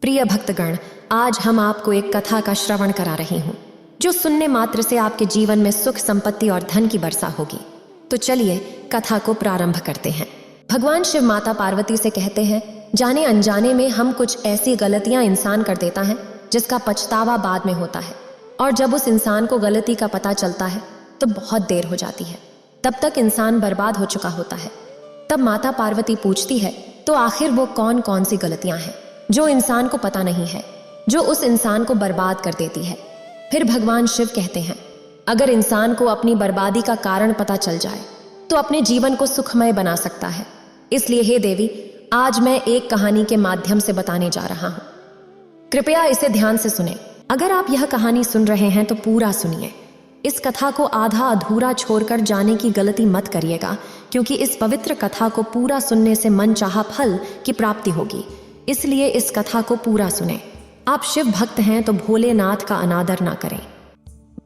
प्रिय भक्तगण, आज हम आपको एक कथा का श्रवण करा रही हूँ जो सुनने मात्र से आपके जीवन में सुख, संपत्ति और धन की वर्षा होगी। तो चलिए कथा को प्रारंभ करते हैं। भगवान शिव माता पार्वती से कहते हैं, जाने अनजाने में हम कुछ ऐसी गलतियां इंसान कर देता है जिसका पछतावा बाद में होता है, और जब उस इंसान को गलती का पता चलता है तो बहुत देर हो जाती है। तब तक इंसान बर्बाद हो चुका होता है। तब माता पार्वती पूछती है, तो आखिर वो कौन कौन सी गलतियां हैं जो इंसान को पता नहीं है, जो उस इंसान को बर्बाद कर देती है। फिर भगवान शिव कहते हैं, अगर इंसान को अपनी बर्बादी का कारण पता चल जाए तो अपने जीवन को सुखमय बना सकता है। इसलिए हे देवी, आज मैं एक कहानी के माध्यम से बताने जा रहा हूं। कृपया इसे ध्यान से सुने। अगर आप यह कहानी सुन रहे हैं तो पूरा सुनिए। इस कथा को आधा अधूरा छोड़कर जाने की गलती मत करिएगा, क्योंकि इस पवित्र कथा को पूरा सुनने से मनचाहा फल की प्राप्ति होगी। इसलिए इस कथा को पूरा सुने। आप शिव भक्त हैं तो भोलेनाथ का अनादर ना करें।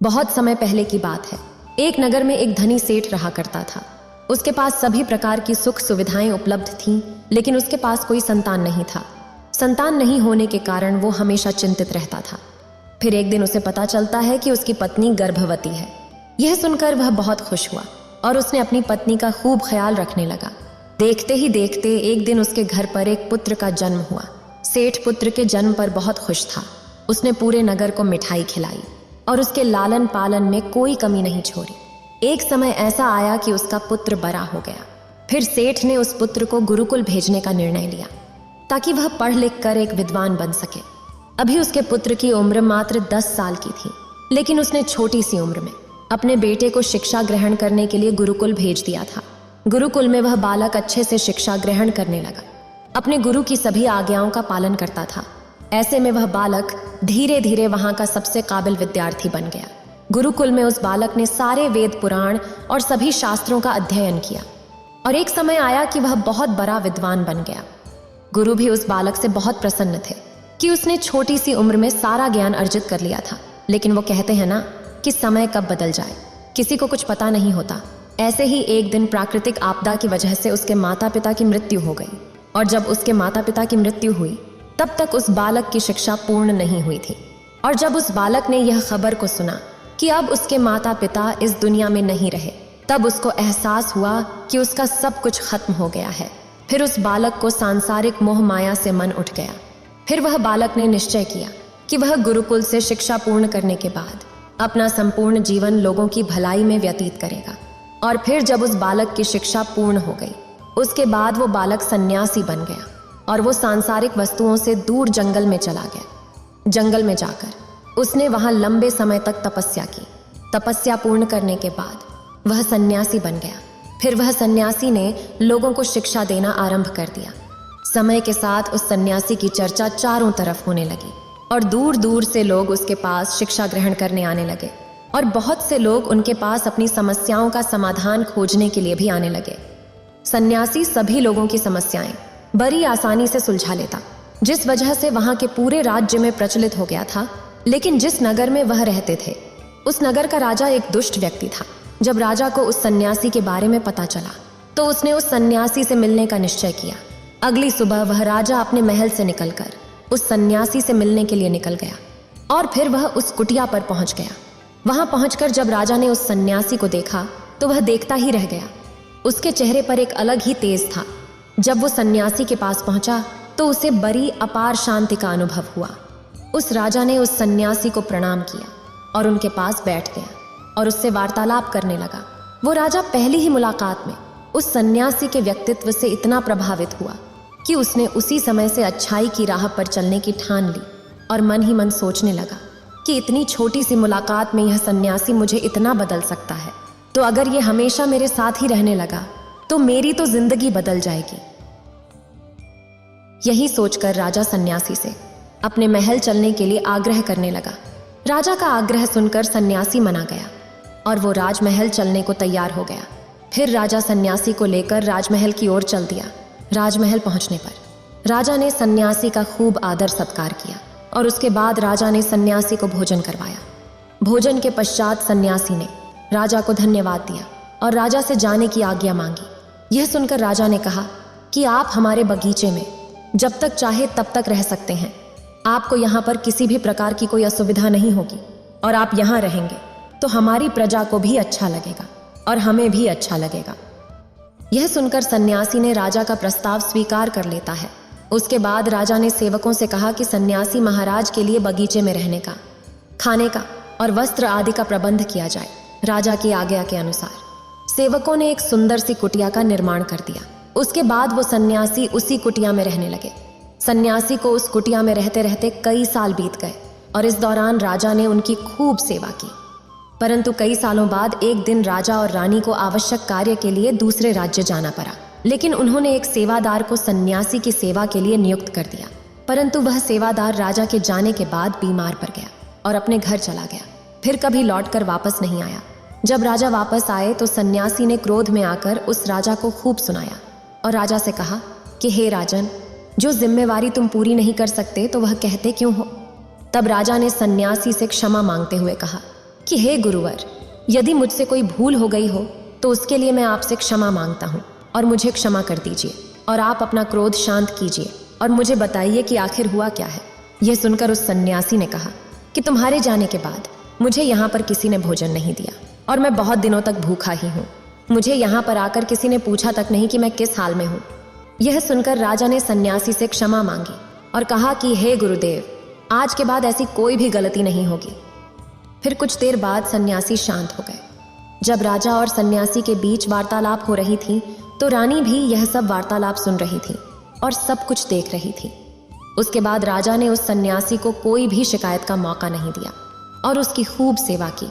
बहुत समय पहले की बात है। एक नगर में एक धनी सेठ रहा करता था। उसके पास सभी प्रकार की सुख सुविधाएं उपलब्ध थीं, लेकिन उसके पास कोई संतान नहीं था। संतान नहीं होने के कारण वो हमेशा चिंतित रहता था। फिर एक दिन उसे पता चलता है कि उसकी पत्नी गर्भवती है। यह सुनकर वह बहुत खुश हुआ और उसने अपनी पत्नी का खूब ख्याल रखने लगा। देखते ही देखते एक दिन उसके घर पर एक पुत्र का जन्म हुआ। सेठ पुत्र के जन्म पर बहुत खुश था। उसने पूरे नगर को मिठाई खिलाई और उसके लालन पालन में कोई कमी नहीं छोड़ी। एक समय ऐसा आया कि उसका पुत्र बड़ा हो गया। फिर सेठ ने उस पुत्र को गुरुकुल भेजने का निर्णय लिया ताकि वह पढ़ लिख कर एक विद्वान बन सके। अभी उसके पुत्र की उम्र मात्र 10 साल की थी, लेकिन उसने छोटी सी उम्र में अपने बेटे को शिक्षा ग्रहण करने के लिए गुरुकुल भेज दिया था। गुरुकुल में वह बालक अच्छे से शिक्षा ग्रहण करने लगा। अपने गुरु की सभी आज्ञाओं का पालन करता था। ऐसे में वह बालक धीरे धीरे वहां का सबसे काबिल विद्यार्थी बन गया। गुरुकुल में उस बालक ने सारे वेद पुराण और सभी शास्त्रों का अध्ययन किया, और एक समय आया कि वह बहुत बड़ा विद्वान बन गया। गुरु भी उस बालक से बहुत प्रसन्न थे कि उसने छोटी सी उम्र में सारा ज्ञान अर्जित कर लिया था। लेकिन वो कहते हैं ना कि समय कब बदल जाए, किसी को कुछ पता नहीं होता। ऐसे ही एक दिन प्राकृतिक आपदा की वजह से उसके माता पिता की मृत्यु हो गई, और जब उसके माता पिता की मृत्यु हुई तब तक उस बालक की शिक्षा पूर्ण नहीं हुई थी। और जब उस बालक ने यह खबर को सुना कि अब उसके माता पिता इस दुनिया में नहीं रहे, तब उसको एहसास हुआ कि उसका सब कुछ खत्म हो गया है। फिर उस बालक को सांसारिक मोह माया से मन उठ गया। फिर वह बालक ने निश्चय किया कि वह गुरुकुल से शिक्षा पूर्ण करने के बाद अपना संपूर्ण जीवन लोगों की भलाई में व्यतीत करेगा। और फिर जब उस बालक की शिक्षा पूर्ण हो गई, उसके बाद वो बालक सन्यासी बन गया और वो सांसारिक वस्तुओं से दूर जंगल में चला गया। जंगल में जाकर उसने वहां लंबे समय तक तपस्या की। तपस्या पूर्ण करने के बाद वह सन्यासी बन गया। फिर वह सन्यासी ने लोगों को शिक्षा देना आरंभ कर दिया। समय के साथ उस सन्यासी की चर्चा चारों तरफ होने लगी, और दूर दूर से लोग उसके पास शिक्षा ग्रहण करने आने लगे, और बहुत से लोग उनके पास अपनी समस्याओं का समाधान खोजने के लिए भी आने लगे। सन्यासी सभी लोगों की समस्याएं बड़ी आसानी से सुलझा लेता, जिस वजह से वहां के पूरे राज्य में प्रचलित हो गया था। लेकिन जिस नगर में वह रहते थे, उस नगर का राजा एक दुष्ट व्यक्ति था। जब राजा को उस सन्यासी के बारे में पता चला तो उसने उस सन्यासी से मिलने का निश्चय किया। अगली सुबह वह राजा अपने महल से निकलकर उस सन्यासी से मिलने के लिए निकल गया, और फिर वह उस कुटिया पर पहुंच गया। वहां पहुंचकर जब राजा ने उस सन्यासी को देखा तो वह देखता ही रह गया। उसके चेहरे पर एक अलग ही तेज था। जब वो सन्यासी के पास पहुंचा तो उसे बड़ी अपार शांति का अनुभव हुआ। उस राजा ने उस सन्यासी को प्रणाम किया और उनके पास बैठ गया और उससे वार्तालाप करने लगा। वो राजा पहली ही मुलाकात में उस सन्यासी के व्यक्तित्व से इतना प्रभावित हुआ कि उसने उसी समय से अच्छाई की राह पर चलने की ठान ली, और मन ही मन सोचने लगा कि इतनी छोटी सी मुलाकात में यह सन्यासी मुझे इतना बदल सकता है, तो अगर ये हमेशा मेरे साथ ही रहने लगा तो मेरी तो जिंदगी बदल जाएगी। यही सोचकर राजा सन्यासी से अपने महल चलने के लिए आग्रह करने लगा। राजा का आग्रह सुनकर सन्यासी मना गया और वो राजमहल चलने को तैयार हो गया। फिर राजा सन्यासी को लेकर राजमहल की ओर चल दिया। राजमहल पहुंचने पर राजा ने सन्यासी का खूब आदर सत्कार किया, और उसके बाद राजा ने सन्यासी को भोजन करवाया। भोजन के पश्चात सन्यासी ने राजा को धन्यवाद दिया और राजा से जाने की आज्ञा मांगी। यह सुनकर राजा ने कहा कि आप हमारे बगीचे में जब तक चाहे तब तक रह सकते हैं, आपको यहाँ पर किसी भी प्रकार की कोई असुविधा नहीं होगी और आप यहाँ रहेंगे तो हमारी प्रजा को भी अच्छा लगेगा और हमें भी अच्छा लगेगा। यह सुनकर सन्यासी ने राजा का प्रस्ताव स्वीकार कर लेता है। उसके बाद राजा ने सेवकों से कहा कि सन्यासी महाराज के लिए बगीचे में रहने का, खाने का और वस्त्र आदि का प्रबंध किया जाए। राजा की आज्ञा के अनुसार सेवकों ने एक सुंदर सी कुटिया का निर्माण कर दिया। उसके बाद वो सन्यासी उसी कुटिया में रहने लगे। सन्यासी को उस कुटिया में रहते रहते कई साल बीत गए और इस दौरान राजा ने उनकी खूब सेवा की। परंतु कई सालों बाद एक दिन राजा और रानी को आवश्यक कार्य के लिए दूसरे राज्य जाना पड़ा, लेकिन उन्होंने एक सेवादार को सन्यासी की सेवा के लिए नियुक्त कर दिया। परंतु वह सेवादार राजा के जाने के बाद बीमार पड़ गया और अपने घर चला गया, फिर कभी लौटकर वापस नहीं आया। जब राजा वापस आए तो सन्यासी ने क्रोध में आकर उस राजा को खूब सुनाया और राजा से कहा कि हे राजन, जो जिम्मेवारी तुम पूरी नहीं कर सकते तो वह कहते क्यों हो। तब राजा ने सन्यासी से क्षमा मांगते हुए कहा कि हे गुरुवर, यदि मुझसे कोई भूल हो गई हो तो उसके लिए मैं आपसे क्षमा मांगता हूँ और मुझे क्षमा कर दीजिए और आप अपना क्रोध शांत कीजिए और मुझे बताइए कि आखिर हुआ क्या है। यह सुनकर उस सन्यासी ने कहा कि तुम्हारे जाने के बाद मुझे यहाँ पर किसी ने भोजन नहीं दिया और मैं बहुत दिनों तक भूखा ही हूँ। मुझे यहाँ पर आकर किसी ने पूछा तक नहीं कि मैं किस हाल में हूँ। यह सुनकर राजा ने सन्यासी से क्षमा मांगी और कहा कि हे गुरुदेव, आज के बाद ऐसी कोई भी गलती नहीं होगी। फिर कुछ देर बाद सन्यासी शांत हो गए। जब राजा और सन्यासी के बीच वार्तालाप हो रही थी तो रानी भी यह सब वार्तालाप सुन रही थी और सब कुछ देख रही थी। उसके बाद राजा ने उस सन्यासी को कोई भी शिकायत का मौका नहीं दिया और उसकी खूब सेवा की।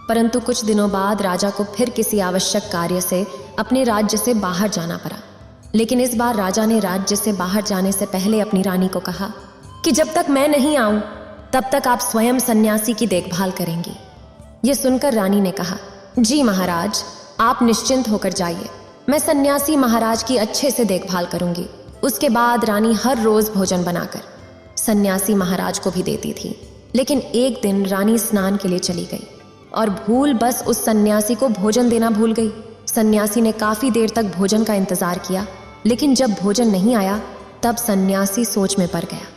परंतु कुछ दिनों बाद राजा को फिर किसी आवश्यक कार्य से अपने राज्य से बाहर जाना पड़ा। लेकिन इस बार राजा ने राज्य से बाहर जाने से पहले अपनी रानी को कहा कि जब तक मैं नहीं आऊं तब तक आप स्वयं सन्यासी की देखभाल करेंगी। यह सुनकर रानी ने कहा, जी महाराज, आप निश्चिंत होकर जाइए, मैं सन्यासी महाराज की अच्छे से देखभाल करूंगी। उसके बाद रानी हर रोज भोजन बनाकर सन्यासी महाराज को भी देती थी। लेकिन एक दिन रानी स्नान के लिए चली गई और भूल बस उस सन्यासी को भोजन देना भूल गई। सन्यासी ने काफी देर तक भोजन का इंतजार किया, लेकिन जब भोजन नहीं आया तब सन्यासी सोच में पड़ गया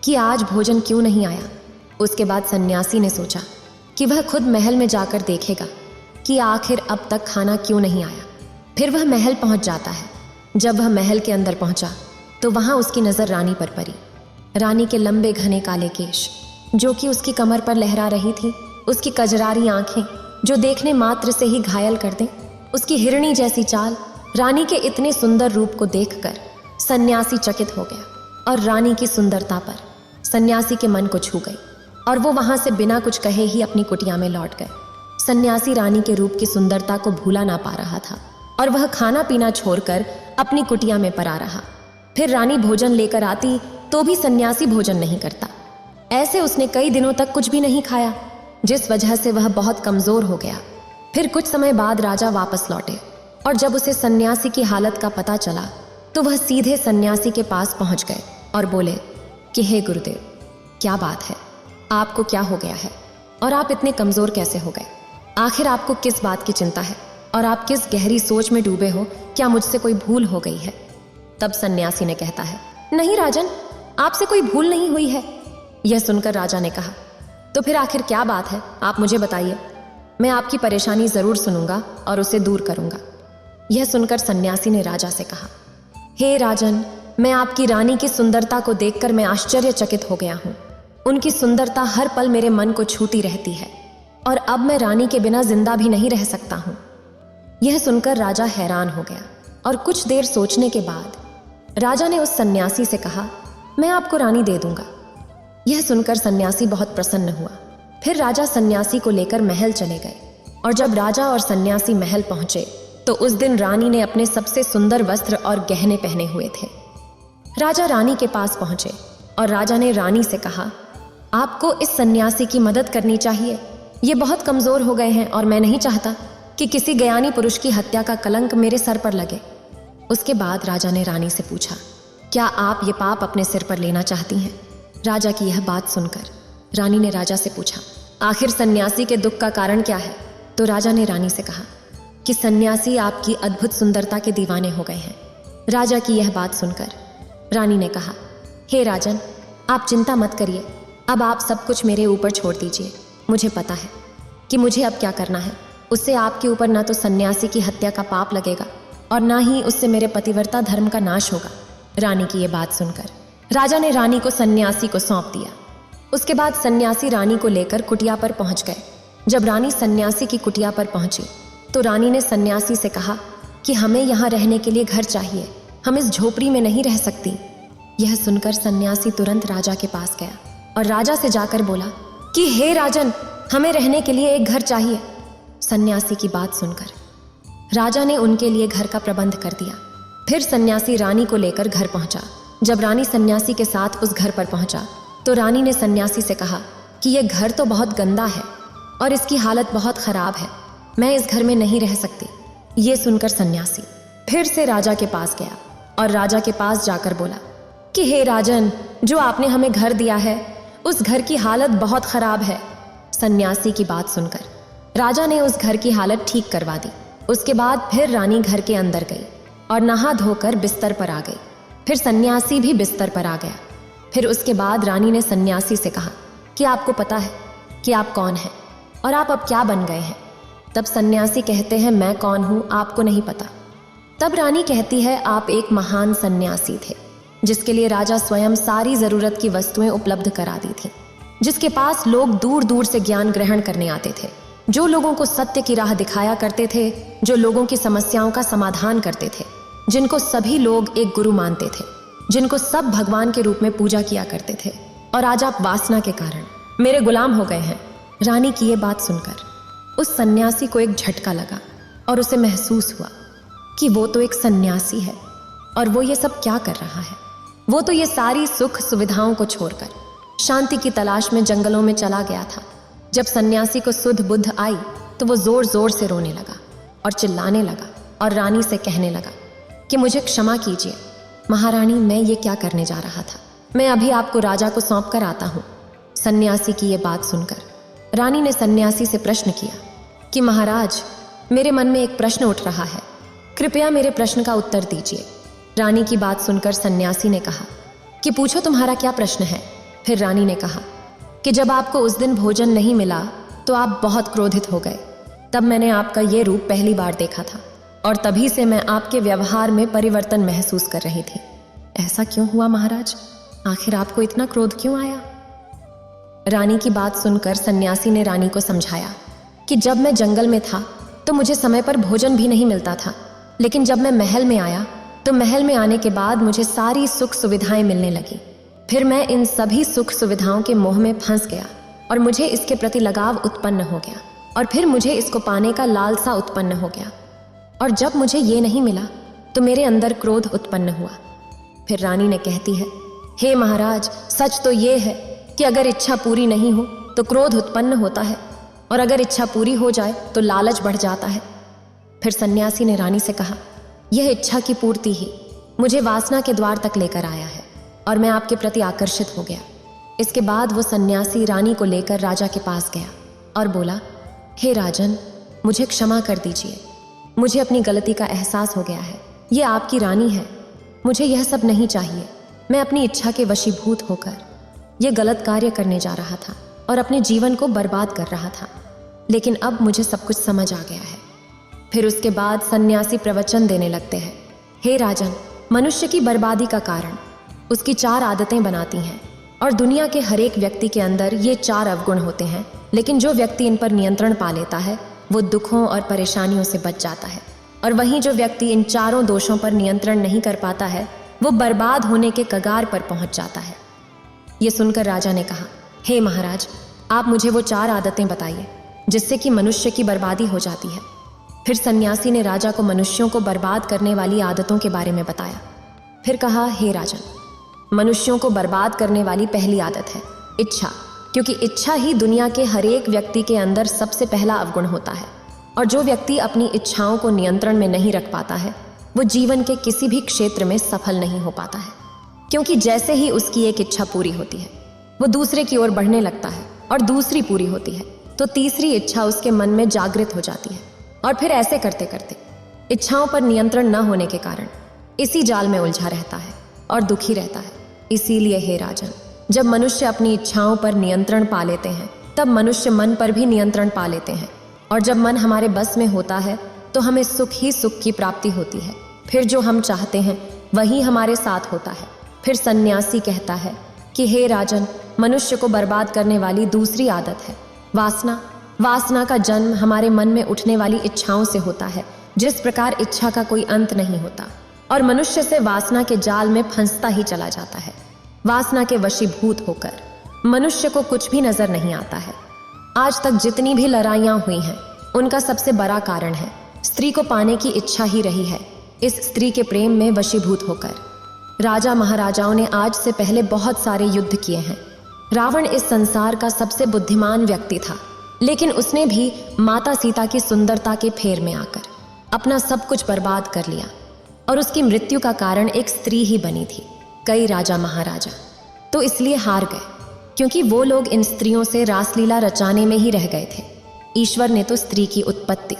कि आज भोजन क्यों नहीं आया। उसके बाद सन्यासी ने सोचा कि वह खुद महल में जाकर देखेगा कि आखिर अब तक खाना क्यों नहीं आया। फिर वह महल पहुंच जाता है। जब वह महल के अंदर पहुंचा तो वहां उसकी नजर रानी पर पड़ी। रानी के लंबे घने काले केश जो कि उसकी कमर पर लहरा रही थी, उसकी कजरारी आंखें जो देखने मात्र से ही घायल कर दें, उसकी हिरणी जैसी चाल, रानी के इतने सुंदर रूप को देखकर सन्यासी चकित हो गया और रानी की सुंदरता पर सन्यासी के मन को छू गई और वो वहां से बिना कुछ कहे ही अपनी कुटिया में लौट गए। सन्यासी रानी के रूप की सुंदरता को भूला ना पा रहा था और वह खाना पीना छोड़कर अपनी कुटिया में पड़ा रहा। फिर रानी भोजन लेकर आती तो भी सन्यासी भोजन नहीं करता। ऐसे उसने कई दिनों तक कुछ भी नहीं खाया, जिस वजह से वह बहुत कमजोर हो गया। फिर कुछ समय बाद राजा वापस लौटे और जब उसे सन्यासी की हालत का पता चला तो वह सीधे सन्यासी के पास पहुंच गए और बोले कि हे गुरुदेव, क्या बात है, आपको क्या हो गया है और आप इतने कमजोर कैसे हो गए? आखिर आपको किस बात की चिंता है और आप किस गहरी सोच में डूबे हो? क्या मुझसे कोई भूल हो गई है? तब सन्यासी ने कहता है, नहीं राजन, आपसे कोई भूल नहीं हुई है। यह सुनकर राजा ने कहा, तो फिर आखिर क्या बात है, आप मुझे बताइए, मैं आपकी परेशानी जरूर सुनूंगा और उसे दूर करूंगा। यह सुनकर सन्यासी ने राजा से कहा, हे राजन, मैं आपकी रानी की सुंदरता को देखकर मैं आश्चर्यचकित हो गया हूँ। उनकी सुंदरता हर पल मेरे मन को छूती रहती है और अब मैं रानी के बिना जिंदा भी नहीं रह सकता हूँ। यह सुनकर राजा हैरान हो गया और कुछ देर सोचने के बाद राजा ने उस सन्यासी से कहा, मैं आपको रानी दे दूंगा। यह सुनकर सन्यासी बहुत प्रसन्न हुआ। फिर राजा सन्यासी को लेकर महल चले गए और जब राजा और सन्यासी महल पहुंचे तो उस दिन रानी ने अपने सबसे सुंदर वस्त्र और गहने पहने हुए थे। राजा रानी के पास पहुंचे और राजा ने रानी से कहा, आपको इस सन्यासी की मदद करनी चाहिए। ये बहुत कमजोर हो गए हैं और मैं नहीं चाहता कि किसी ज्ञानी पुरुष की हत्या का कलंक मेरे सर पर लगे। उसके बाद राजा ने रानी से पूछा, क्या आप ये पाप अपने सिर पर लेना चाहती हैं? राजा की यह बात सुनकर रानी ने राजा से पूछा, आखिर सन्यासी के दुख का कारण क्या है? तो राजा ने रानी से कहा कि सन्यासी आपकी अद्भुत सुंदरता के दीवाने हो गए हैं। राजा की यह बात सुनकर रानी ने कहा, हे राजन, आप चिंता मत करिए, अब आप सब कुछ मेरे ऊपर छोड़ दीजिए। मुझे पता है कि मुझे अब क्या करना है। उससे आपके ऊपर ना तो सन्यासी की हत्या का पाप लगेगा और ना ही उससे मेरे पतिव्रता धर्म का नाश होगा। रानी की ये बात सुनकर राजा ने रानी को सन्यासी को सौंप दिया। उसके बाद सन्यासी रानी को लेकर कुटिया पर पहुंच गए। जब रानी सन्यासी की कुटिया पर पहुंची तो रानी ने सन्यासी से कहा कि हमें यहाँ रहने के लिए घर चाहिए, हम इस झोपड़ी में नहीं रह सकती। यह सुनकर सन्यासी तुरंत राजा के पास गया और राजा से जाकर बोला कि हे राजन, हमें रहने के लिए एक घर चाहिए। सन्यासी की बात सुनकर राजा ने उनके लिए घर का प्रबंध कर दिया। फिर सन्यासी रानी को लेकर घर पहुंचा। जब रानी सन्यासी के साथ उस घर पर पहुंचा तो रानी ने सन्यासी से कहा कि यह घर तो बहुत गंदा है और इसकी हालत बहुत खराब है, मैं इस घर में नहीं रह सकती। ये सुनकर सन्यासी फिर से राजा के पास गया और राजा के पास जाकर बोला कि हे राजन, जो आपने हमें घर दिया है उस घर की हालत बहुत खराब है। सन्यासी की बात सुनकर राजा ने उस घर की हालत ठीक करवा दी। उसके बाद फिर रानी घर के अंदर गई और नहा धोकर बिस्तर पर आ गई। फिर सन्यासी भी बिस्तर पर आ गया। फिर उसके बाद रानी ने सन्यासी से कहा कि आपको पता है कि आप कौन हैं और आप अब क्या बन गए हैं। तब सन्यासी कहते हैं मैं कौन हूँ आपको नहीं पता। तब रानी कहती है आप एक महान सन्यासी थे जिसके लिए राजा स्वयं सारी जरूरत की वस्तुएं उपलब्ध करा दी थी, जिसके पास लोग दूर दूर से ज्ञान ग्रहण करने आते थे, जो लोगों को सत्य की राह दिखाया करते थे, जो लोगों की समस्याओं का समाधान करते थे, जिनको सभी लोग एक गुरु मानते थे, जिनको सब भगवान के रूप में पूजा किया करते थे। और आज आप वासना के कारण मेरे गुलाम हो गए हैं। रानी की ये बात सुनकर उस सन्यासी को एक झटका लगा और उसे महसूस हुआ कि वो तो एक सन्यासी है और वो ये सब क्या कर रहा है। वो तो ये सारी सुख सुविधाओं को छोड़कर शांति की तलाश में जंगलों में चला गया था। जब सन्यासी को सुध बुद्ध आई तो वो जोर जोर से रोने लगा और चिल्लाने लगा और रानी से कहने लगा कि मुझे क्षमा कीजिए महारानी, मैं ये क्या करने जा रहा था, मैं अभी आपको राजा को सौंप कर आता हूँ। सन्यासी की ये बात सुनकर रानी ने सन्यासी से प्रश्न किया कि महाराज, मेरे मन में एक प्रश्न उठ रहा है, कृपया मेरे प्रश्न का उत्तर दीजिए। रानी की बात सुनकर सन्यासी ने कहा कि पूछो तुम्हारा क्या प्रश्न है। फिर रानी ने कहा कि जब आपको उस दिन भोजन नहीं मिला तो आप बहुत क्रोधित हो गए। तब मैंने आपका ये रूप पहली बार देखा था और तभी से मैं आपके व्यवहार में परिवर्तन महसूस कर रही थी। ऐसा क्यों हुआ महाराज, आखिर आपको इतना क्रोध क्यों आया। रानी की बात सुनकर सन्यासी ने रानी को समझाया कि जब मैं जंगल में था तो मुझे समय पर भोजन भी नहीं मिलता था, लेकिन जब मैं महल में आया तो महल में आने के बाद मुझे सारी सुख सुविधाएं मिलने लगी। फिर मैं इन सभी सुख सुविधाओं के मोह में फंस गया और मुझे इसके प्रति लगाव उत्पन्न हो गया और फिर मुझे इसको पाने का लालसा उत्पन्न हो गया और जब मुझे ये नहीं मिला तो मेरे अंदर क्रोध उत्पन्न हुआ। फिर रानी ने कहती है, हे महाराज, सच तो ये है कि अगर इच्छा पूरी नहीं हो तो क्रोध उत्पन्न होता है और अगर इच्छा पूरी हो जाए तो लालच बढ़ जाता है। फिर सन्यासी ने रानी से कहा, यह इच्छा की पूर्ति ही मुझे वासना के द्वार तक लेकर आया है और मैं आपके प्रति आकर्षित हो गया। इसके बाद वो सन्यासी रानी को लेकर राजा के पास गया और बोला, हे राजन, मुझे क्षमा कर दीजिए, मुझे अपनी गलती का एहसास हो गया है। ये आपकी रानी है, मुझे यह सब नहीं चाहिए। मैं अपनी इच्छा के वशीभूत होकर यह गलत कार्य करने जा रहा था और अपने जीवन को बर्बाद कर रहा था, लेकिन अब मुझे सब कुछ समझ आ गया है। फिर उसके बाद सन्यासी प्रवचन देने लगते हैं, हे राजन, मनुष्य की बर्बादी का कारण उसकी 4 आदतें बनाती हैं और दुनिया के हर एक व्यक्ति के अंदर ये 4 अवगुण होते हैं, लेकिन जो व्यक्ति इन पर नियंत्रण पा लेता है वो दुखों और परेशानियों से बच जाता है और वहीं जो व्यक्ति इन 4 दोषों पर नियंत्रण नहीं कर पाता है वो बर्बाद होने के कगार पर पहुंच जाता है। ये सुनकर राजा ने कहा, हे महाराज, आप मुझे वो 4 आदतें बताइए जिससे कि मनुष्य की बर्बादी हो जाती है। फिर सन्यासी ने राजा को मनुष्यों को बर्बाद करने वाली आदतों के बारे में बताया। फिर कहा, हे राजन, मनुष्यों को बर्बाद करने वाली पहली आदत है इच्छा, क्योंकि इच्छा ही दुनिया के हर एक व्यक्ति के अंदर सबसे पहला अवगुण होता है और जो व्यक्ति अपनी इच्छाओं को नियंत्रण में नहीं रख पाता है वो जीवन के किसी भी क्षेत्र में सफल नहीं हो पाता है, क्योंकि जैसे ही उसकी एक इच्छा पूरी होती है वो दूसरे की ओर बढ़ने लगता है और दूसरी पूरी होती है तो तीसरी इच्छा उसके मन में जागृत हो जाती है और फिर ऐसे करते करते इच्छाओं पर नियंत्रण न होने के कारण इसी जाल में उलझा रहता है और दुखी रहता है। इसीलिए हे राजन, जब मनुष्य अपनी इच्छाओं पर नियंत्रण पा लेते हैं तब मनुष्य मन पर भी नियंत्रण पा लेते हैं, और जब मन हमारे बस में होता है तो हमें सुख ही सुख की प्राप्ति होती है। फिर जो हम चाहते हैं वही हमारे साथ होता है। फिर सन्यासी कहता है कि हे राजन, मनुष्य को बर्बाद करने वाली दूसरी आदत है वासना। वासना का जन्म हमारे मन में उठने वाली इच्छाओं से होता है। जिस प्रकार इच्छा का कोई अंत नहीं होता और मनुष्य से वासना के जाल में फंसता ही चला जाता है। वासना के वशीभूत होकर मनुष्य को कुछ भी नजर नहीं आता है। आज तक जितनी भी लड़ाइयां हुई हैं उनका सबसे बड़ा कारण है स्त्री को पाने की इच्छा ही रही है। इस स्त्री के प्रेम में वशीभूत होकर राजा महाराजाओं ने आज से पहले बहुत सारे युद्ध किए हैं। रावण इस संसार का सबसे बुद्धिमान व्यक्ति था, लेकिन उसने भी माता सीता की सुंदरता के फेर में आकर अपना सब कुछ बर्बाद कर लिया, और उसकी मृत्यु का कारण एक स्त्री ही बनी थी। कई राजा महाराजा तो इसलिए हार गए क्योंकि वो लोग इन स्त्रियों से रासलीला रचाने में ही रह गए थे। ईश्वर ने तो स्त्री की उत्पत्ति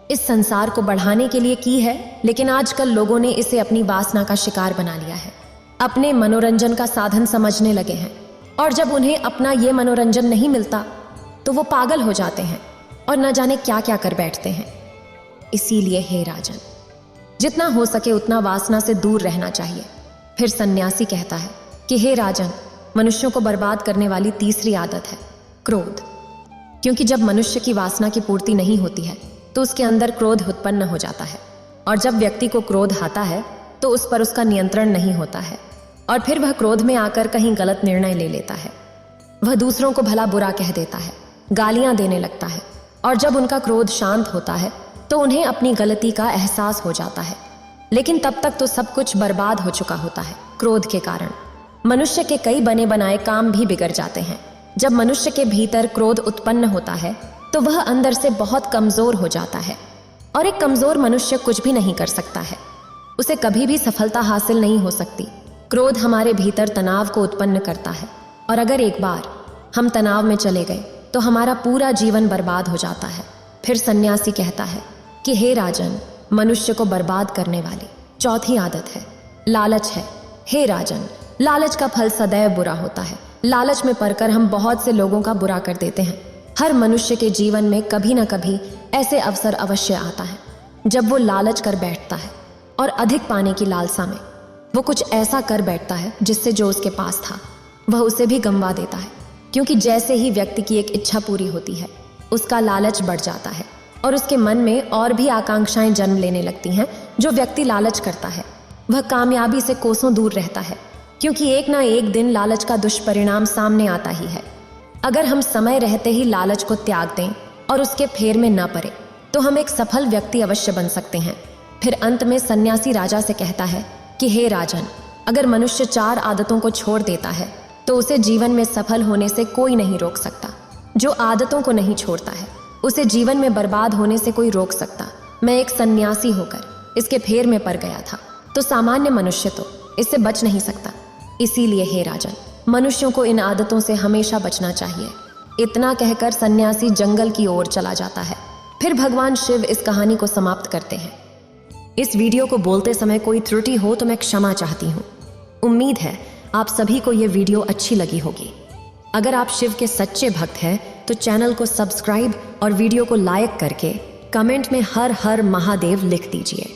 इस संसार को बढ़ाने के लिए की है, लेकिन आजकल लोगों ने इसे अपनी वासना का शिकार बना लिया है, अपने मनोरंजन का साधन समझने लगे हैं। और जब उन्हें अपना ये मनोरंजन नहीं मिलता तो वो पागल हो जाते हैं और न जाने क्या क्या कर बैठते हैं। इसीलिए हे राजन, जितना हो सके उतना वासना से दूर रहना चाहिए। फिर सन्यासी कहता है कि हे राजन, मनुष्यों को बर्बाद करने वाली तीसरी आदत है क्रोध। क्योंकि जब मनुष्य की वासना की पूर्ति नहीं होती है तो उसके अंदर क्रोध उत्पन्न हो जाता है, और जब व्यक्ति को क्रोध आता है तो उस पर उसका नियंत्रण नहीं होता है, और फिर वह क्रोध में आकर कहीं गलत निर्णय ले लेता है। वह दूसरों को भला बुरा कह देता है, गालियां देने लगता है, और जब उनका क्रोध शांत होता है तो उन्हें अपनी गलती का एहसास हो जाता है। लेकिन तब तक तो सब कुछ बर्बाद हो चुका होता है। क्रोध के कारण मनुष्य के कई बने बनाए काम भी बिगड़ जाते हैं। जब मनुष्य के भीतर क्रोध उत्पन्न होता है तो वह अंदर से बहुत कमजोर हो जाता है, और एक कमजोर मनुष्य कुछ भी नहीं कर सकता है। उसे कभी भी सफलता हासिल नहीं हो सकती। क्रोध हमारे भीतर तनाव को उत्पन्न करता है, और अगर एक बार हम तनाव में चले गए तो हमारा पूरा जीवन बर्बाद हो जाता है। फिर सन्यासी कहता है कि हे राजन, मनुष्य को बर्बाद करने वाली चौथी आदत है लालच है। हे राजन, लालच का फल सदैव बुरा होता है। लालच में पड़कर हम बहुत से लोगों का बुरा कर देते हैं। हर मनुष्य के जीवन में कभी ना कभी ऐसे अवसर अवश्य आता है जब वो लालच कर बैठता है, और अधिक पाने की लालसा में वो कुछ ऐसा कर बैठता है जिससे जो उसके पास था वह उसे भी गंवा देता है। क्योंकि जैसे ही व्यक्ति की एक इच्छा पूरी होती है उसका लालच बढ़ जाता है, और उसके मन में और भी आकांक्षाएं जन्म लेने लगती हैं। जो व्यक्ति लालच करता है वह कामयाबी से कोसों दूर रहता है, क्योंकि एक ना एक दिन लालच का दुष्परिणाम सामने आता ही है। अगर हम समय रहते ही लालच को त्याग दें और उसके फेर में न पड़े तो हम एक सफल व्यक्ति अवश्य बन सकते हैं। फिर अंत में सन्यासी राजा से कहता है कि हे राजन, अगर मनुष्य 4 आदतों को छोड़ देता है तो उसे जीवन में सफल होने से कोई नहीं रोक सकता। जो आदतों को नहीं छोड़ता है उसे जीवन में बर्बाद होने से कोई रोक सकता। मैं एक सन्यासी होकर इसके फेर में पड़ गया था, तो सामान्य मनुष्य तो इससे बच नहीं सकता। इसीलिए हे राजन, मनुष्यों को इन आदतों से हमेशा बचना चाहिए। इतना कहकर सन्यासी जंगल की ओर चला जाता है। फिर भगवान शिव इस कहानी को समाप्त करते हैं। इस वीडियो को बोलते समय कोई त्रुटि हो तो मैं क्षमा चाहती हूँ। उम्मीद है आप सभी को ये वीडियो अच्छी लगी होगी। अगर आप शिव के सच्चे भक्त हैं तो चैनल को सब्सक्राइब और वीडियो को लाइक करके कमेंट में हर हर महादेव लिख दीजिए।